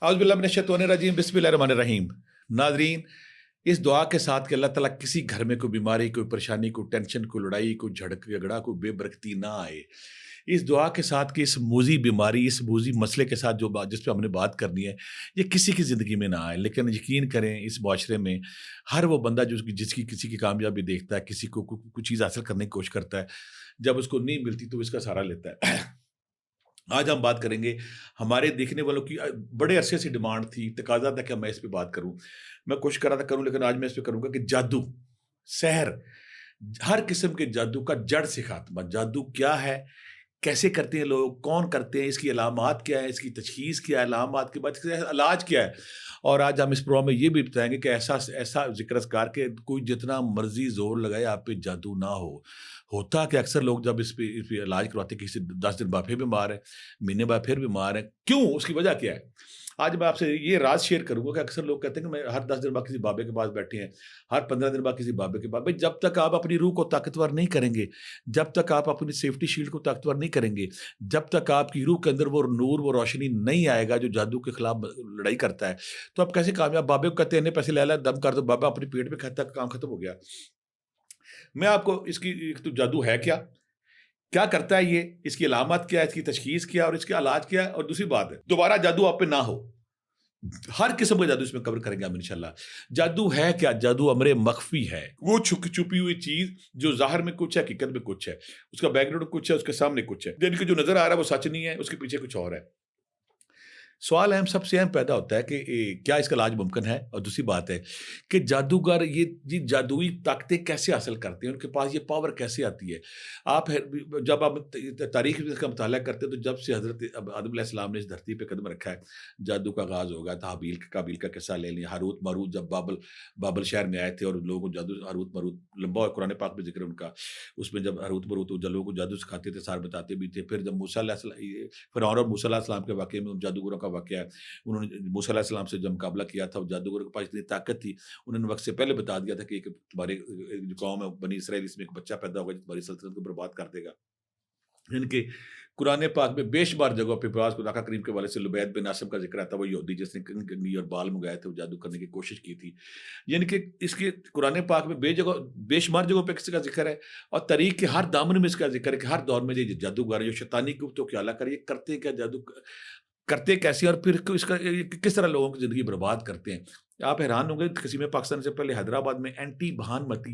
औज़ुबिल्लाहि मिनश्शैतानिर्रजीम बिस्मिल्लाहिर्रहमानिर्रहीम। नाज़रीन, इस दुआ के साथ कि अल्लाह ताला किसी घर में कोई बीमारी, कोई परेशानी, कोई टेंशन, कोई लड़ाई, कोई झगड़ा, कोई बेबरकती ना आए। इस दुआ के साथ कि इस मूज़ी बीमारी, इस मूज़ी मसले के साथ जो बात जिस पे हमने बात करनी है, ये किसी की ज़िंदगी में ना आए। लेकिन यकीन करें, इस मुआशरे में हर वो बंदा जो जिसकी किसी की कामयाबी देखता है, किसी को कुछ चीज़ हासिल करने की कोशिश करता है, जब उसको नहीं मिलती तो वो इसका सहारा लेता है। आज हम बात करेंगे, हमारे देखने वालों की बड़े अरसे से डिमांड थी, तकाज़ा था कि मैं इस पे बात करूँ। मैं कोशिश कर रहा था करूँ, लेकिन आज मैं इस पे करूँगा कि जादू, सहर, हर किस्म के जादू का जड़ से खात्मा। जादू क्या है? कैसे करते हैं लोग? कौन करते हैं? इसकी अलामात क्या है? इसकी तशख़ीस क्या है? अलामात के बाद इसका इलाज क्या है? और आज हम इस प्रोग्राम में ये भी बताएँगे कि ऐसा ऐसा ज़िक्र-अस्कार के कोई जितना मर्ज़ी ज़ोर लगाए, आप पे जादू ना हो। होता कि अक्सर लोग जब इस पे इलाज करवाते हैं, किसी 10 दिन बाद फिर बीमार है, महीने बाद फिर बीमार है। क्यों? उसकी वजह क्या है? आज मैं आपसे ये राज़ शेयर करूँगा कि अक्सर लोग कहते हैं कि मैं हर 10 दिन बाद किसी बाबे के पास बैठे हैं, हर 15 दिन बाद किसी बाबे के पास। भई जब तक आप अपनी रूह को ताकतवर नहीं करेंगे, जब तक आप अपनी सेफ्टी शील्ड को ताकतवर नहीं करेंगे, जब तक आपकी रूह के अंदर वो नूर, वो रोशनी नहीं आएगा जो जादू के खिलाफ लड़ाई करता है, तो आप कैसे कामयाब? बाबे को कहते हैं इतने पैसे ले ला, दम कर दो, बाबा अपने पेट में खाता है, काम खत्म हो गया। मैं आपको इसकी एक तो जादू है क्या? क्या करता है ये? इसकी अलामत क्या है? इसकी तशख़ीस क्या है और इसका इलाज क्या है? और दूसरी बात है, दोबारा जादू आप पे ना हो। हर किस्म का जादू इसमें कवर करेंगे हम इंशाल्लाह। जादू है क्या? जादू अमरे मख़फ़ी है। वो छुपी हुई चीज़ जो ज़ाहिर में कुछ है, हकीकत में कुछ है। उसका बैकग्राउंड कुछ है, उसके सामने कुछ है। यानी कि जो नज़र आ रहा है वो सच नहीं है, उसके पीछे कुछ और है। सवाल अहम सबसे अहम पैदा होता है कि क्या इसका इलाज मुमकिन है? और दूसरी बात है कि जादूगर ये जादुई ताकतें कैसे हासिल करते हैं? उनके पास ये पावर कैसे आती है? आप है जब आप तारीख में इसका मुताला करते हैं तो जब से हज़रत आदम अलैहिस्सलाम ने इस धरती पे कदम रखा है, जादू का आगाज़ हो गया था। हाबील काबील का किस्सा ले लें, हारूत-मारूत जब बाबल बाबल शहर में आए थे और लोगों को जादू हारूत-मारूत लंबा कुरान पाक में ज़िक्र है उनका। उसमें जब हारूत-मारूत जब लोगों को जादू सिखाते थे, सार बताते भी थे। फिर जब मूसा फ़िरौन और मूसा अलैहिस्सलाम के वाक़ये में उन जादूगरों का वाक़या है। उन्होंने मूसा अलैहिस्सलाम से जब मुकाबला किया था, जादूगरों के पास इतनी ताकत थी, उन्होंने वक़्त से पहले बता दिया था कि एक तुम्हारे जो कौम है बनी इसराइल, इसमें एक बच्चा पैदा होगा जो तुम्हारी सल्तनत को बर्बाद कर देगा। इनके कुरान पाक में बेशुमार जगहों पे बाज़ खुदा का करीम के हवाले से लुबैद बिन आसिम का ज़िक्र आता है, वो यहूदी जिसने कंघी और बाल मंगाए थे, वो जादू करने की कोशिश की थी। यानी कि इसके कुरान पाक में बेशुमार जगहों पे इसका ज़िक्र है और तारीख़ के हर दामन में इसका ज़िक्र है कि हर दौर में ये जादूगर जो शैतानी कुफ्तों के आला कर ये करते क्या जादू करते कैसे और फिर इसका किस तरह लोगों की ज़िंदगी बर्बाद करते हैं। आप हैरान होंगे, किसी में पाकिस्तान से पहले हैदराबाद में एंटी भानमती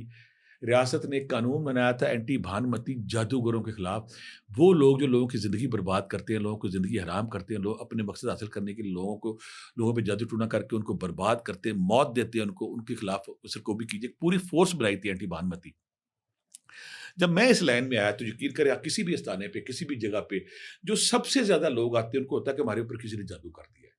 रियासत ने एक कानून बनाया था एंटी भानमती जादूगरों के खिलाफ। वो लोग जो लोगों की ज़िंदगी बर्बाद करते हैं, लोगों की ज़िंदगी हराम करते हैं, लोग अपने मकसद हासिल करने के लिए लोगों पे जादू टूना करके उनको बर्बाद करते हैं, मौत देते हैं उनको, उनके खिलाफ सरकोबी कीजिए। पूरी फ़ोर्स बनाई थी एंटी भानमती। जब मैं इस लाइन में आया तो यकीन करें आप किसी भी स्थान पे, किसी भी जगह पे, जो सबसे ज़्यादा लोग आते हैं उनको होता है कि हमारे ऊपर किसी ने जादू कर दिया है।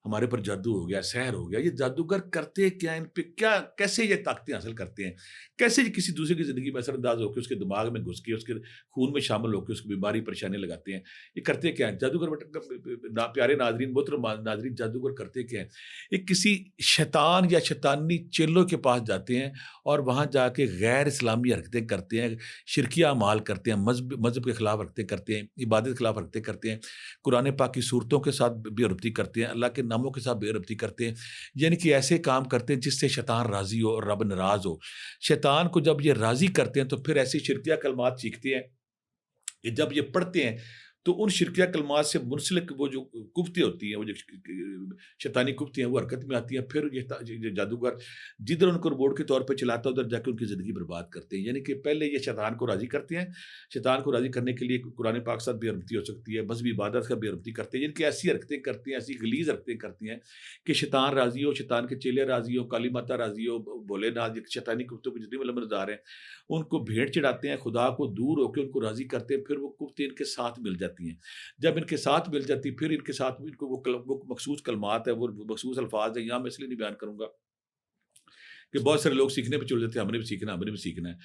हमारे ऊपर जादू हो गया, सहर हो गया। ये जादूगर करते क्या? इन पे क्या कैसे ये ताकतें हासिल करते हैं? कैसे ये किसी दूसरे की ज़िंदगी में असरअंदाज़ होके उसके दिमाग में घुस के, उसके खून में शामिल होके उसको बीमारी परेशानी लगाते हैं? ये करते क्या हैं? जादूगर प्यारे नाज़रीन, मोहतरम नाज़रीन, जादूगर करते क्या हैं? ये किसी शैतान या शैतानी चेलों के पास जाते हैं और वहाँ जाके गैर इस्लामी हरकतें करते हैं, शिरकिया अमाल करते हैं, मज़हब के खिलाफ हरकतें करते हैं, इबादत के खिलाफ हरकतें करते हैं, कुरान पाक की सूरतों के साथ बेअदबी करते हैं, अल्लाह के नामों के साथ बेअदबी करते हैं। यानी कि ऐसे काम करते हैं जिससे शैतान राज़ी हो और रब नाराज़ हो। शैतान को जब ये राज़ी करते हैं तो फिर ऐसी शिरकिया कलमात सीखते हैं कि जब ये पढ़ते हैं तो उन शिरकिया कलमात से मुंसलिक वो जो कुफ्तें होती हैं, वो जो शैतानी कुफ्तें हैं वो हरकत में आती हैं। फिर ये जादूगर जिधर उनको रोबोट के तौर पे चलाता है उधर जाके उनकी ज़िंदगी बर्बाद करते हैं। यानी कि पहले ये शैतान को राज़ी करते हैं। शैतान को राज़ी करने के लिए कुरान पाक के साथ बेअदबी हो सकती है, मज़हबी इबादत का बेअदबी करते हैं। जिनकी ऐसी हरकतें करती हैं, ऐसी गलीज़ हरकतें करती हैं कि शैतान राज़ी हो, शैतान के चेले राज़ी हो, काली माता राज़ी हो, भोलेनाथ, ये शैतानी कुफ्तों के जितने भी लम्बरदार हैं, उनको भेंट चढ़ाते हैं, खुदा को दूर होके उनको राज़ी करते हैं, फिर वो कुफ्तें इनके साथ मिल जाती हैं। जब इनके साथ मिल जाती, फिर इनके साथ इनको वो मखसूस कलमात है, वो मखसूस अल्फाज है, यहाँ मैं इसलिए नहीं बयान करूँगा कि बहुत सारे लोग सीखने पे चले जाते हैं, हमने भी सीखना है, हमने भी सीखना है।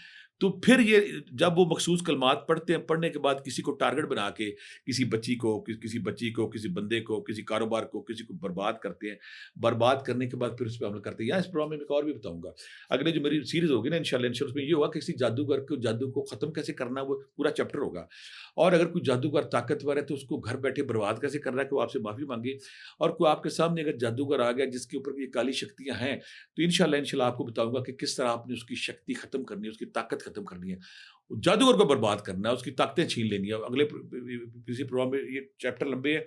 तो फिर ये जब वो मखसूस कलमात पढ़ते हैं, पढ़ने के बाद किसी को टारगेट बना के किसी बच्ची को, किसी बच्ची को, किसी बंदे को, किसी कारोबार को, किसी को बर्बाद करते हैं। बर्बाद करने के बाद फिर उस पे अमल करते हैं। या इस प्रोग्राम में एक और भी बताऊँगा। अगले जो मेरी सीरीज़ होगी ना इंशाल्लाह उसमें ये होगा कि किसी जादूगर को जादू को ख़त्म कैसे करना है, वो पूरा चैप्टर होगा। और अगर कोई जादूगर ताकतवर है तो उसको घर बैठे बर्बाद कैसे करना है कि वो आपसे माफ़ी माँगे। और कोई आपके सामने अगर जादूगर आ गया जिसके ऊपर ये काली शक्तियाँ हैं, तो इंशाल्लाह आपको बताऊँगा कि किस तरह आपने उसकी शक्ति ख़त्म करनी है, उसकी ताकत ख़त्म करनी है। जादूगर को बर्बाद करना है, उसकी ताकतें छीन लेनी है। अगले किसी प्रोग्राम में ये चैप्टर लंबे हैं।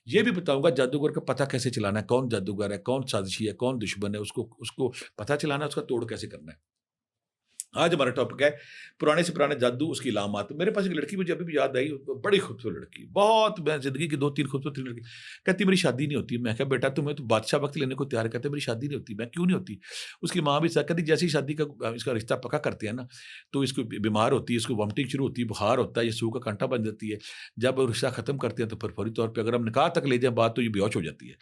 ये भी बताऊँगा जादूगर का पता कैसे चलाना है, कौन जादूगर है, कौन साजिशी है, कौन दुश्मन है, उसको उसको पता चलाना है, उसका तोड़ कैसे करना है। आज हमारा टॉपिक है पुराने से पुराने जादू, उसकी इलामात। मेरे पास एक लड़की मुझे अभी भी याद आई, बड़ी खूबसूरत लड़की, बहुत मैं ज़िंदगी की 2-3 खूबसूरत लड़की। कहती मेरी शादी नहीं होती। मैं कहा बेटा तुम्हें तो बादशाह वक़्त लेने को तैयार है। कहते मेरी शादी नहीं होती। मैं क्यों नहीं होती? उसकी माँ भी कहती जैसे ही शादी का इसका रिश्ता पक्का करते हैं ना, तो इसको बीमार होती है, इसको वॉमिटिंग शुरू होती है, बुखार होता है, ये सूह का कांटा बन जाती है। जब रिश्ता ख़त्म करते हैं तो फिर फौरी तौर पे अगर हम निकाह तक ले जाएँ बात, तो ये बेहोश हो जाती है।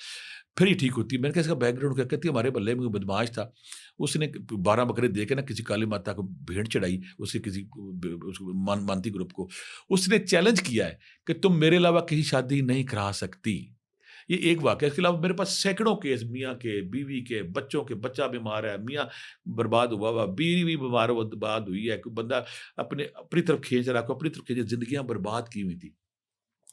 फिर ये ठीक होती है। मैंने कहा इसका बैकग्राउंड क्या? कहती है हमारे मोहल्ले में बदमाश था। उसने 12 बकरे दे के ना किसी काली माता को भेंट चढ़ाई, उसके किसी उसको मानती ग्रुप को। उसने चैलेंज किया है कि तुम मेरे अलावा कहीं शादी नहीं करा सकती। ये एक वाक़या है। इसके अलावा मेरे पास सैकड़ों केस मियाँ के, बीवी के, बच्चों के, बच्चा बीमार है, मियाँ बर्बाद हुआ हुआ, बीवी भी बीमार बर्बाद हुई है, कोई बंदा अपनी तरफ खींच रहा, कोई अपनी तरफ खींच, ज़िंदगियाँ बर्बाद की हुई थी।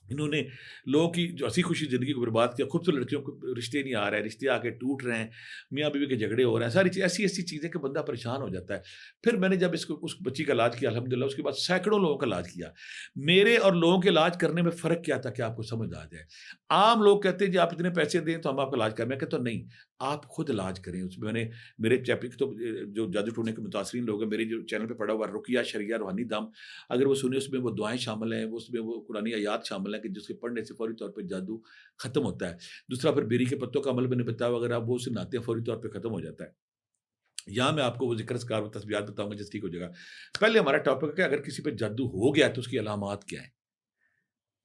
इन्होंने लोगों की जो हँसी-खुशी ज़िंदगी को बर्बाद किया, खूबसूरत लड़कियों को रिश्ते नहीं आ रहे हैं, रिश्ते आके टूट रहे हैं, मियाँ-बीवी के झगड़े हो रहे हैं, सारी चीज़ ऐसी-ऐसी चीज़ें कि बंदा परेशान हो जाता है। फिर मैंने जब इसको उस बच्ची का इलाज किया अल्हम्दुलिल्लाह, उसके बाद सैकड़ों लोगों का इलाज किया। मेरे और लोगों के इलाज करने में फ़र्क क्या था कि आपको समझ आ जाए। आम लोग कहते हैं जी आप इतने पैसे दें तो हम आपका इलाज करें। मैं कहता हूँ नहीं, आप खुद इलाज करें। उसमें मैंने मेरे चैपिक तो जो जादू टोने के मुतासिरीन लोग हैं, मेरे जो चैनल पे पड़ा हुआ है रुकिया, शरिया, रूहानी दम, अगर वो सुने उसमें वो दुआएँ शामिल हैं, वो उसमें वो कुरानी आयात शामिल हैं कि जिसके पढ़ने से फौरी तौर पे जादू खत्म होता है। दूसरा फिर बेरी के पत्तों का अमल मैंने बताया, अगर आप वो उसे नहाते हैं फौरी तौर पे खत्म हो जाता है। यहाँ मैं आपको वो ज़िक्र-अस्कार व तस्बीहात बताऊँगा जिससे ठीक हो जाएगा। पहले हमारा टॉपिक है कि अगर किसी पे जादू हो गया है तो उसकी अलामात क्या हैं?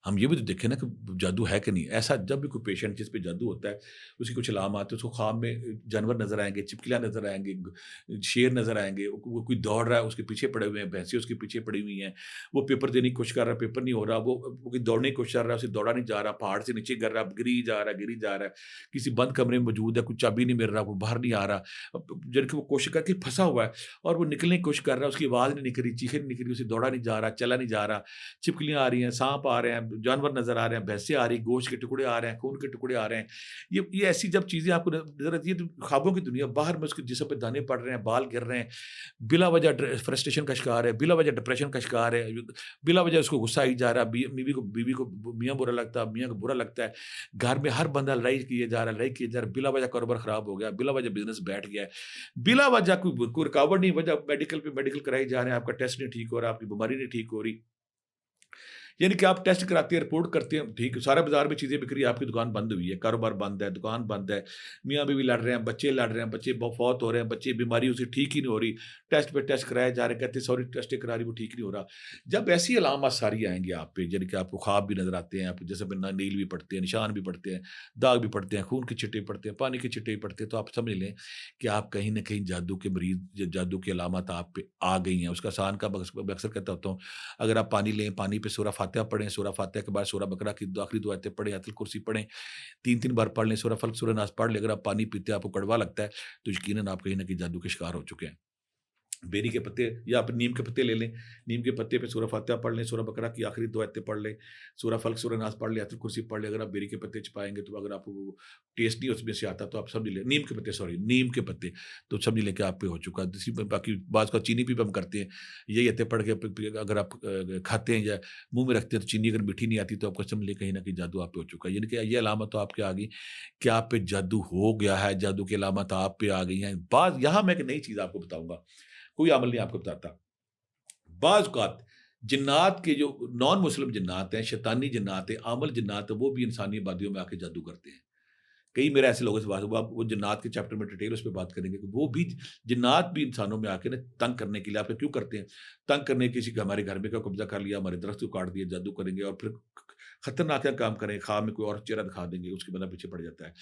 हम ये भी तो देखें ना कि जादू है कि नहीं। ऐसा जब भी कोई पेशेंट जिस पे जादू होता है, उसकी कुछ अलामात है, उसको ख्वाब में जानवर नज़र आएँगे, छिपकलियाँ नज़र आएँगे, शेर नज़र आएँगे, वो कोई दौड़ रहा है, उसके पीछे पड़े हुए हैं, भैंसें उसके पीछे पड़ी हुई हैं, वो पेपर देने की कोशिश कर रहा है, पेपर नहीं हो रहा, वो कोई दौड़ने की कोशिश कर रहा है, उसे दौड़ा नहीं जा रहा, पहाड़ से नीचे गिर रहा, गिरी जा रहा है, गिरी जा रहा है, किसी बंद कमरे में मौजूद है, कुछ चाबी नहीं मिल रहा, वो बाहर नहीं आ रहा, जबकि वो कोशिश करके फँसा हुआ है और वो निकलने की कोशिश कर रहा है, उसकी आवाज़ नहीं निकल रही, चीखें नहीं निकल रही, उसे दौड़ा नहीं जा रहा, चला नहीं जा रहा, छिपकलियाँ आ रही हैं, साँप आ रहे हैं, जानवर नज़र आ रहे हैं, भैंसें आ रही, गोश्त के टुकड़े आ रहे हैं, खून के टुकड़े आ रहे हैं। ये ऐसी जब चीज़ें आपको नज़र आती है तो ख्वाबों की दुनिया, बाहर में उसके जिस्म पे दाने पड़ रहे हैं, बाल गिर रहे हैं, बिला वजह फ्रस्ट्रेशन का शिकार है, बिला वजह डिप्रेशन का शिकार है, बिला वजह उसको गुस्सा आई जा रहा है, बीवी को मियाँ बुरा लगता है, मियाँ को बुरा लगता है, घर में हर बंदा लड़ाई किए जा रहा है, लड़ाई किए जा रहा है, बिला वजह कारोबार खराब हो गया, बिला वजह बिज़नेस बैठ गया है, बिला वजह कोई रुकावट नहीं, वजह मेडिकल पे मेडिकल कराए जा रहे हैं, आपका टेस्ट नहीं ठीक हो रहा, आपकी बीमारी नहीं ठीक हो रही। यानी कि आप टेस्ट कराते हैं, रिपोर्ट करते हैं, ठीक है, सारे बाज़ार में चीज़ें बिक रही है, आपकी दुकान बंद हुई है, कारोबार बंद है, दुकान बंद है, मियाँ-बीवी लड़ रहे हैं, बच्चे लड़ रहे हैं, बच्चे फौत हो रहे हैं, बच्चे बीमारी उसे ठीक ही नहीं हो रही, टेस्ट पे टेस्ट कराए जा रहे हैं, कहते हैं सॉरी टेस्टें करा रही, वो ठीक नहीं हो रहा। जब ऐसी अलामत सारी आएँगी आप पे, यानी कि आपको ख्वाब भी नज़र आते हैं, आपको जैसे नील भी पड़ते हैं, निशान भी पड़ते हैं, दाग भी पड़ते हैं, खून के छिट्टे पड़ते हैं, पानी के छिट्टे भी पड़ते हैं, तो आप समझ लें कि आप कहीं न कहीं जादू के मरीज़ ज जादू की अलामत आप पे आ गई हैं। उसका आसान का मैं अक्सर कहता होता हूँ, अगर आप पानी लें, पानी पे सूरह फ़ातिहा पढ़ें, सूरह फ़ातिहा के बाद सूरह बकरा की आखिरी 2 आयतें पढ़ें, आयतुल कुर्सी पढ़ें, 3-3 बार पढ़ लें, सूरह फल्क, सूरह नास पढ़ लें। अगर आप पानी पीते हैं, आपको कड़वा लगता है, तो यकीनन आप कहीं न कहीं जादू के शिकार हो चुके हैं। बेरी के पत्ते या आप नीम के पत्ते ले लें, नीम के पत्ते पे सूरह फ़ातिहा पढ़ लें, सूरह बकरा की आखिरी 2 आयतें पढ़ लें, सूरह फल्क, सूरह नास पढ़ लें, आयतुल कुर्सी पढ़ लें। अगर आप बेरी के पत्ते चबाएँगे तो अगर आपको वो टेस्ट नहीं उसमें से आता तो आप समझ लें, नीम के पत्ते सॉरी नीम के पत्ते, तो समझ लें कि आप पे हो चुका है। दूसरी बाकी बाज़ का चीनी भी हम करते हैं, यही आयतें पढ़ के अगर आप खाते हैं या मुँह में रखते हैं तो चीनी अगर मीठी नहीं आती तो आपको समझ लें कहीं न कहीं जादू आप पे हो चुका है। यानी कि ये अलामत तो आपके आ गई कि आप पे जादू हो गया है, जादू की अलामत आप पे आ गई हैं। यहाँ मैं एक नई चीज़ आपको बताऊँगा, कोई अमल नहीं आपको बताता। बाज़ औक़ात जिन्नात के जो नॉन मुस्लिम जिन्नात हैं, शैतानी जिन्नात हैं, आमल जिन्नात हैं, वो भी इंसानी आबादियों में आके जादू करते हैं। कई मेरे ऐसे लोगों से बात हुआ, वो जिन्नात के चैप्टर में डिटेल उस पे बात करेंगे कि वो भी जिन्नात भी इंसानों में आके ना तंग करने के लिए आपको क्यों करते हैं? तंग करने किसी का हमारे घर में का कब्ज़ा कर लिया, हमारे दरख्त को काट दिया, जादू करेंगे और फिर खतरनाक काम करें, ख्वाब में कोई और चेहरा दिखा देंगे, उसके बंदा पीछे पड़ जाता है।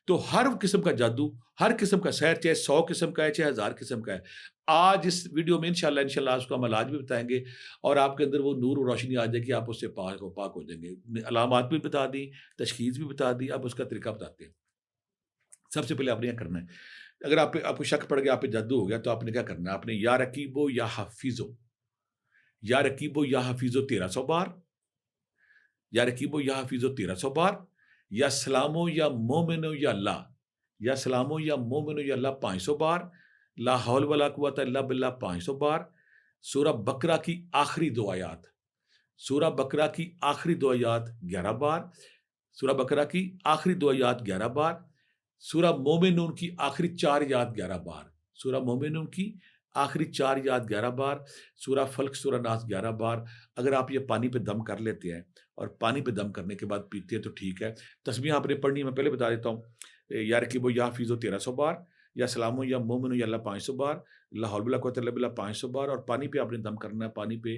तो हर किस्म का जादू, हर किस्म का सहर, चाहे 100 किस्म का है, चाहे 1000 किस्म का है। आज इस वीडियो में इंशाल्लाह इंशाल्लाह उसको हम इलाज भी बताएँगे और आपके अंदर वो नूर और रोशनी आ जाएगी, आप उससे पाक हो जाएँगे। अलामात भी बता दी, तशख़ीस भी बता दी, अब उसका तरीका बताते हैं। सबसे पहले आपने क्या करना है, अगर आपको शक पड़ गया आप पे जादू हो गया, तो आपने क्या करना है, आपने या रकीबो या हफीज़ो, या रकीबो या हफीज़ो 1300 बार, या रकीबो या हफीज़ो 1300 बार, या सलामो या मोमिनो या ला, या सलामो या मोमिनो या ला 500 बार, ला हौल वला कुव्वता इल्ला बिल्लाह 500 बार, सूरह बकरा की आखिरी 2 आयत, सूरह बकरा की आखिरी 2 आयत 11 बार, सूरह बकरा की आखिरी 2 आयत 11 बार, सूरह मोमिनून की आखिरी 4 आयत 11 बार, सूरह मोमिनून की आखिरी 4 आयत 11 बार, सूरह फल्क, सूरह नास 11 बार। अगर आप ये पानी पे दम कर लेते हैं और पानी पे दम करने के बाद पीते हैं तो ठीक है। तस्बीह आपने पढ़नी है, मैं पहले बता देता हूँ। या रकीबो या हफीज़ो 1300 बार, या सलामो या मोमिनो या अल्लाह 500 बार, ला हौल वला कुव्वता इल्ला बिल्लाह 500 बार, और पानी पे आपने दम करना है, पानी पे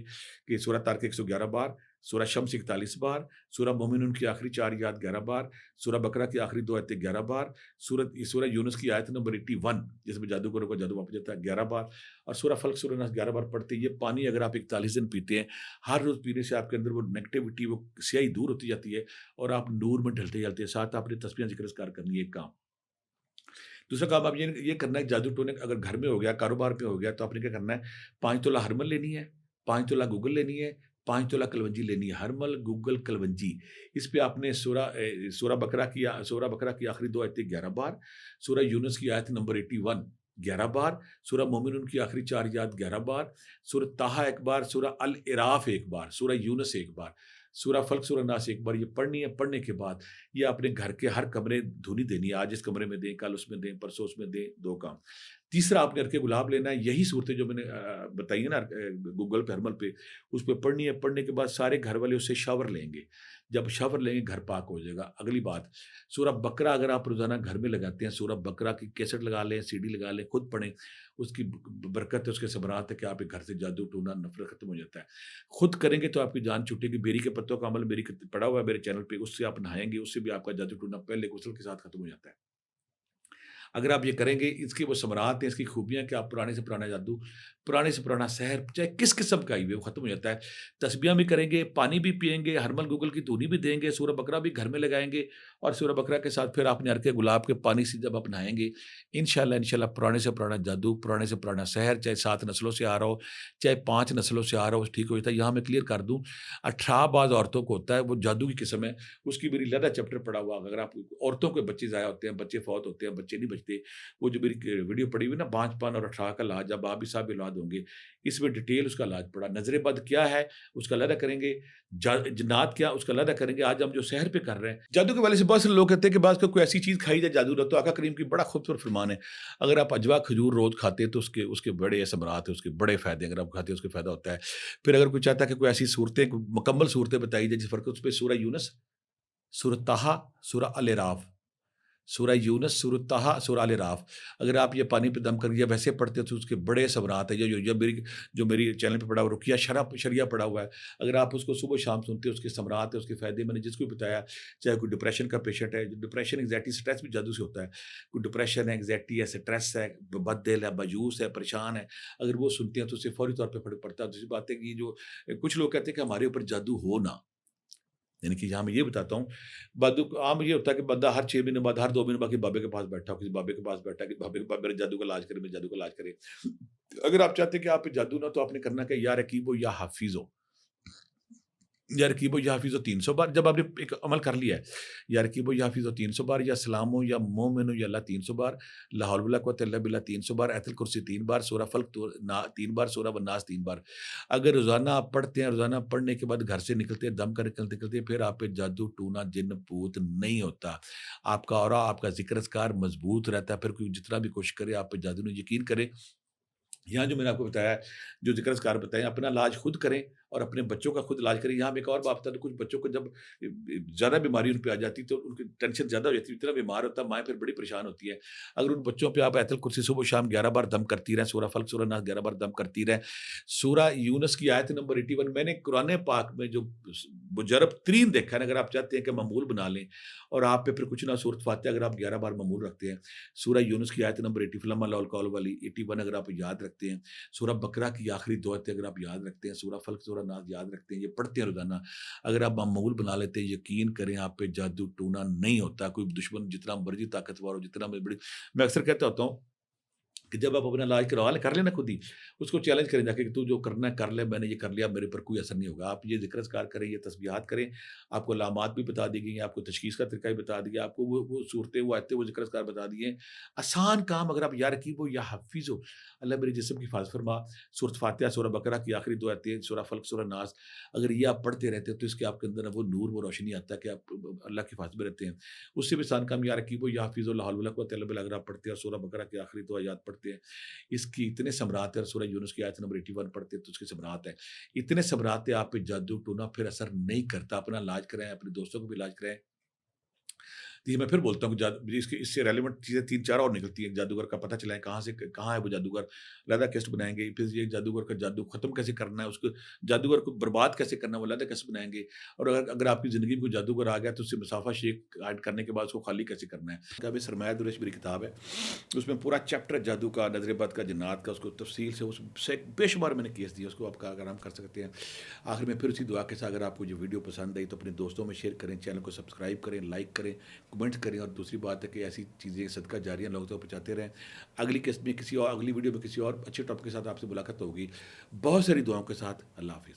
कि सूरह तारिक 111 बार, सूरह शम्स 41 बार, सूरह मोमिनून की आखिरी 4 आयत 11 बार, सूरह बकरा की आखिरी 2 आयतें 11 बार, सूरह यूनुस की आयत नंबर 81 जिसमें जादूगरों का जादू वापस जाता है 11 बार, और सूरह फल्क, सूरह नास 11 बार पढ़ते हैं। ये पानी अगर आप 41 दिन पीते हैं, हर रोज़ पीने से आपके अंदर वो नेगेटिविटी, वो स्याही दूर होती जाती है और आप नूर में ढलते जाते हैं। साथ आपने तस्बीह ज़िक्र-अस्कार करनी है, एक काम। दूसरा काम आप ये करना है, जादू टोने अगर घर में हो गया, कारोबार में हो गया, तो आपने क्या करना है, 5 तोला हरमल लेनी है, 5 तोला गूगल लेनी है, 5 तोला कलवंजी लेनी है। हरमल, गूगल, कलवंजी, इस पे आपने सूरह बकरा की आखिरी 2 आयतें 11 बार, सूरह यूनुस की आयत नंबर 81 11 बार, सूरह मोमिनून की आखिरी 4 आयत 11 बार, सूरह ताहा 1 बार, सूरह अल इराफ 1 बार, सूरह यूनुस 1 बार, सूरह फल्क, सूरह नास 1 बार, ये पढ़नी है। पढ़ने के बाद ये अपने घर के हर कमरे धुनी देनी है। आज इस कमरे में दें, कल उसमें दें, परसों उसमें दें, 2 काम। तीसरा आपने अर्के गुलाब लेना है। यही सूरतें जो मैंने बताई है ना, गूगल पे, हरमल पे, उस पे पढ़नी है। पढ़ने के बाद सारे घर वाले उससे शावर लेंगे। जब शावर लेंगे, घर पाक हो जाएगा। अगली बात, सूरह बकरा अगर आप रोज़ाना घर में लगाते हैं, सूरह बकरा की कैसेट लगा लें, सीडी लगा लें, खुद पढ़ें। उसकी बरकत है, उसके सबरात है कि आपके घर से जादू टूना, नफ़रत खत्म हो जाता है। खुद करेंगे तो आपकी जान छूटेगी। बेरी के पत्तों का अमल पड़ा हुआ है मेरे चैनल पे, उससे आप नहाएँगे, उससे भी आपका जादू टूना पहले गुस्ल के साथ खत्म हो जाता है। अगर आप ये करेंगे, इसकी वो समरात हैं, इसकी खूबियाँ कि आप पुराने से पुराना जादू, पुराने से पुराना सहर, चाहे किस किस्म का ही हो, वो खत्म हो जाता है। तस्बीह भी करेंगे, पानी भी पिएँगे, हरमल गूगल की धूनी भी देंगे, सूरह बकरा भी घर में लगाएँगे, और सूरह बकरा के साथ फिर आपने अर्के गुलाब के पानी से जब आप नहाएँगे, इंशाल्लाह इंशाल्लाह पुराने से पुराना जादू, पुराने से पुराना सहर, चाहे 7 नस्लों से आ रहा हो, चाहे 5 नस्लों से आ रहा हो, ठीक हो जाता है। यहाँ मैं क्लियर कर दूँ, 18 बाज़ औरतों को होता है, वो जादू की किस्म है, उसकी मेरी अलहदा चैप्टर पड़ा हुआ। अगर आप औरतों के बच्चे ज़ाया होते हैं, बच्चे फ़ौत होते हैं, बच्चे नहीं बचते, वो जो मेरी वीडियो पड़ी हुई ना, बांझपन और अठाह का इलाज, जब आप भी साहब औलाद होंगे, इसमें डिटेल उसका इलाज पड़ा। नज़र बद क्या है, उसका अलहदा करेंगे। जिन्नात क्या, उसका अलहदा करेंगे। आज हम जो सहर पे कर रहे हैं, जादू के वाले से बहुत सारे लोग कहते हैं कि बाज़ का कोई ऐसी चीज़ खाई जाए जादू ना, तो आका करीम की बड़ा खूबसूरत फरमान है, अगर आप अजवा खजूर रोज़ खाते हैं तो उसके उसके बड़े असमरात हैं, उसके बड़े फ़ायदे, अगर आप खाते हैं उसके फ़ायदा होता है। फिर अगर कोई चाहता है कि कोई ऐसी सूरतें, मुकम्मल सूरतें बताई जाए, जिस फ़र्क उस पे सूरह यूनुस, सूरह ताहा, सूरह अल राफ, सूरह यूनुस, सूरह ताहा, सूरह अल राफ, अगर आप ये पानी पे दम करके या वैसे पढ़ते हो तो उसके बड़े सबरात है। जो मेरी चैनल पे पड़ा हुआ रुकिया शरिया पड़ा हुआ है, अगर आप उसको सुबह शाम सुनते हो, उसके समरात है, उसके फ़ायदे मैंने जिसको भी बताया। चाहे कोई डिप्रेशन का पेशेंट है, डिप्रेशन, एंग्ज़ायटी, स्ट्रेस भी जादू से होता है। कोई डिप्रेशन है, एंग्ज़ायटी है, स्ट्रेस है, बददिल है, मायूस है, परेशान है, अगर वो सुनते हैं तो उससे फ़ौरी तौर पे फ़र्क पड़ता है। दूसरी बात है कि जो कुछ लोग कहते हैं कि हमारे ऊपर जादू हो ना, यानी कि यहाँ मैं ये बताता हूँ, बादू आम ये होता है कि बंदा हर 6 महीने बाद, हर 2 महीने बाद कि बाबे के पास बैठा हो, किसी बाबे के पास बैठा है कि बाबे मेरे जादू का इलाज करे, मेरे जादू का इलाज करे। अगर आप चाहते हैं कि आप पे जादू ना, तो आपने करना क्या, या रकीबो या हाफिज़ो, या रकीबो या हाफिज़ो 300 बार। जब आपने एक अमल कर लिया है, या रकीबो या हाफिज़ो 300 बार, या सलामो या मोमिनो या अल्लाह 300 बार, ला हौल वला कुव्वता इल्ला बिल्लाह 300 बार, आयतुल कुर्सी 3 बार, सूरह फल्क 3 बार, सूरह वन्नास 3 बार। अगर रोज़ाना आप पढ़ते हैं, रोज़ाना पढ़ने के बाद घर से निकलते हैं, दम कर निकलते-निकलते, फिर आप पे जादू टूना, जिन्न भूत नहीं होता। आपका ऑरा, आपका ज़िक्र-अस्कार मज़बूत रहता है। फिर कोई जितना भी कोशिश करे आप पे जादू नहीं, यकीन करें, यहाँ जो मैंने आपको बताया, जो ज़िक्र-अस्कार बताए, अपना इलाज खुद करें और अपने बच्चों का खुद इलाज करें। यहाँ मैं एक और बात बता दूँ, कुछ बच्चों को जब ज़्यादा बीमारी उन पे आ जाती है तो उनकी टेंशन ज़्यादा हो जाती है, इतना बीमार होता है, माँ फिर बड़ी परेशान होती है। अगर उन बच्चों पे आप आयतुल कुर्सी सुबह-शाम 11 बार दम करती रहें, सूरह फल्क, सूरह नास 11 बार दम करती रहें। सूरह यूनुस की आयत नंबर 81, मैंने कुरान पाक में जो मुजर्रब तरीन देखा है ना, अगर आप चाहते हैं कि मामूल बना लें और आप पे फिर कुछ ना, सूरत फातिहा अगर आप 11 बार मामूल रखते हैं, सूरह यूनुस की आयत नंबर 80 फलम्मा लहुल कौल वाली 81 अगर आप याद रखते हैं, सूरह बकरा की आखिरी 2 आयतें अगर आप याद रखते हैं, सूरह फल्क, सूरह नास याद रखते हैं, ये पढ़ते हैं रोज़ाना, अगर आप मामूल बना लेते हैं, यकीन करें आप पे जादू टूना नहीं होता। कोई दुश्मन जितना मर्ज़ी ताकतवर हो, जितना मैं बड़ी, मैं अक्सर कहता होता हूँ कि जब आप अपना इलाज करवा लें, कर लेना खुद ही, उसको चैलेंज करें जाके कि तू जो करना है कर ले, मैंने ये कर लिया, मेरे पर कोई असर नहीं होगा। आप ये ज़िक्र-अज़कार करें, ये तस्बीहात करें, आपको अलामात भी बता दी गई हैं, आपको तशख़ीस का तरीका भी बता दिया, आपको वो सूरतें, वो आयतें, वो ज़िक्र-अज़कार बता दिए हैं। आसान काम, अगर आप या रकीबो या हफ़ीज़ो, अल्लाह मेरे जिस्म की हिफ़ाज़त फरमा, सूरत फ़ातिहा, सूरह बकरा की आखिरी 2 आयतें, सूरह फल्क, सूरह नास, अगर ये आप पढ़ते रहते हो तो इसके आपके अंदर ना वो नूर, वो रोशनी आता है कि आप अल्लाह की हिफ़ाज़त में रहते हैं। उससे भी आसान काम, या रकीबो या हफ़ीज़ो ला हौल वला कुव्वता इल्ला बिल्लाह, अगर आप पढ़ते हैं और सूरह बकरा की आखिरी 2 आयत पढ़ते हैं, इसकी इतने समरात है, और सूरह यूनुस की आयत नंबर 81 पढ़ते हैं तो उसके समरात है। इतने समरात है, आप पे जादू टोना फिर असर नहीं करता। अपना इलाज कराएँ, अपने दोस्तों को भी इलाज कराएँ। देखिए, मैं फिर बोलता हूँ कि जादू, इसके इससे रेलेवेंट चीज़ें 3-4 और निकलती हैं। जादूगर का पता चला है कहाँ से कहाँ है वो जादूगर, अलहदा केस्ट बनाएँगे। फिर ये जादूगर का जादू खत्म कैसे करना है, उसको जादूगर को बर्बाद कैसे करना है, वो अलहदा कैसे बनाएँगे। और अगर अगर आपकी ज़िंदगी में कोई जादूगर आ गया तो उससे मुसाफ़ा शेख ऐड करने के बाद उसको खाली कैसे करना है। किताब सरमाया दुरेश मेरी किताब है, उसमें पूरा चैप्टर जादू का, नज़र बद का, जिन्नात का, उसको तफ़सील से उससे बेशुमार मैंने केस दिए, उसको आप आराम कर सकते हैं। आखिर में फिर उसी दुआ के साथ, अगर आपको ये वीडियो पसंद आई तो अपने दोस्तों में शेयर करें, चैनल को सब्सक्राइब करें, लाइक करें, कमेंट करें, और दूसरी बात है कि ऐसी चीज़ें सदका जारिया लोग तो पहुँचाते रहें। अगली किस्त में किसी और, अगली वीडियो में किसी और अच्छे टॉपिक के साथ आपसे मुलाकात होगी। बहुत सारी दुआओं के साथ। अल्लाह हाफ़िज़।